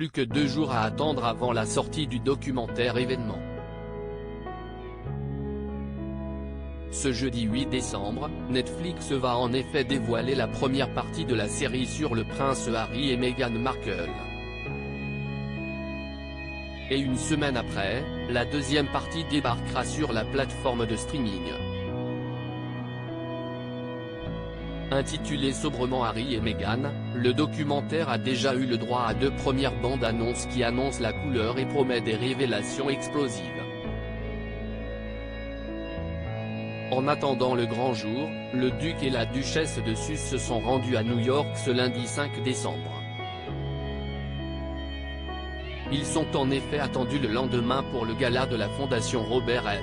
plus que 2 jours à attendre avant la sortie du documentaire événement. Ce jeudi 8 décembre, Netflix va en effet dévoiler la première partie de la série sur le prince Harry et Meghan Markle. Et une semaine après, la deuxième partie débarquera sur la plateforme de streaming. Intitulé sobrement Harry et Meghan, le documentaire a déjà eu le droit à 2 premières bandes annonces qui annoncent la couleur et promet des révélations explosives. En attendant le grand jour, le duc et la duchesse de Sussex se sont rendus à New York ce lundi 5 décembre. Ils sont en effet attendus le lendemain pour le gala de la fondation Robert F.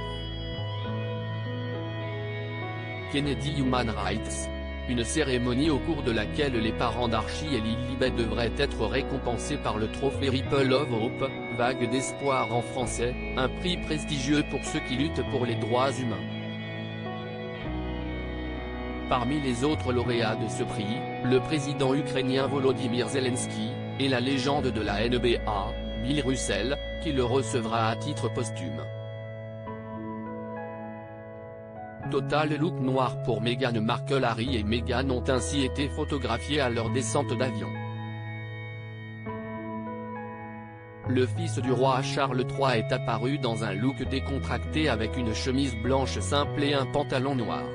Kennedy Human Rights, une cérémonie au cours de laquelle les parents d'Archie et Lilibet devraient être récompensés par le trophée Ripple of Hope, vague d'espoir en français, un prix prestigieux pour ceux qui luttent pour les droits humains. Parmi les autres lauréats de ce prix, le président ukrainien Volodymyr Zelensky, et la légende de la NBA, Bill Russell, qui le recevra à titre posthume. Total look noir pour Meghan Markle. Harry et Meghan ont ainsi été photographiés à leur descente d'avion. Le fils du roi Charles III est apparu dans un look décontracté avec une chemise blanche simple et un pantalon noir.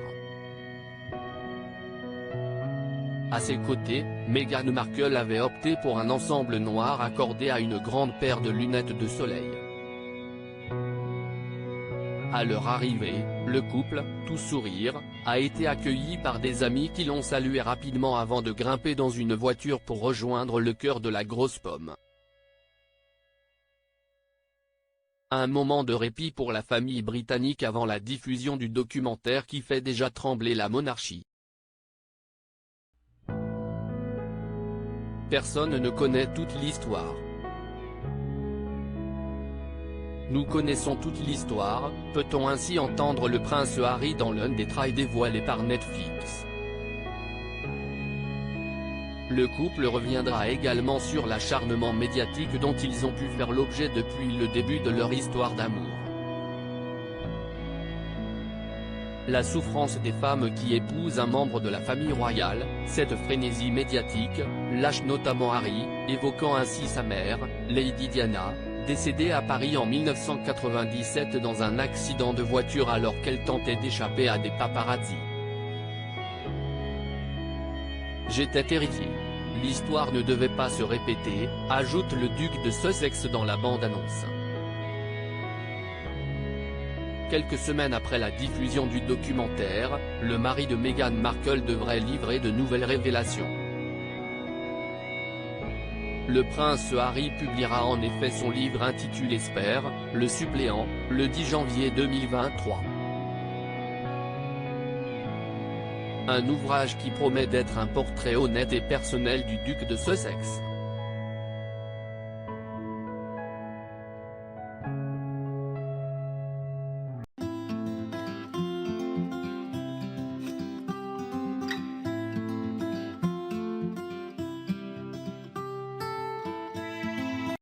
À ses côtés, Meghan Markle avait opté pour un ensemble noir accordé à une grande paire de lunettes de soleil. À leur arrivée, le couple, tout sourire, a été accueilli par des amis qui l'ont salué rapidement avant de grimper dans une voiture pour rejoindre le cœur de la grosse pomme. Un moment de répit pour la famille britannique avant la diffusion du documentaire qui fait déjà trembler la monarchie. Personne ne connaît toute l'histoire. Nous connaissons toute l'histoire, peut-on ainsi entendre le prince Harry dans l'un des trailers dévoilés par Netflix. Le couple reviendra également sur l'acharnement médiatique dont ils ont pu faire l'objet depuis le début de leur histoire d'amour. La souffrance des femmes qui épousent un membre de la famille royale, cette frénésie médiatique, lâche notamment Harry, évoquant ainsi sa mère, Lady Diana, décédée à Paris en 1997 dans un accident de voiture alors qu'elle tentait d'échapper à des paparazzis. J'étais terrifié. L'histoire ne devait pas se répéter, ajoute le duc de Sussex dans la bande-annonce. Quelques semaines après la diffusion du documentaire, le mari de Meghan Markle devrait livrer de nouvelles révélations. Le prince Harry publiera en effet son livre intitulé Spare, le suppléant, le 10 janvier 2023. Un ouvrage qui promet d'être un portrait honnête et personnel du duc de Sussex.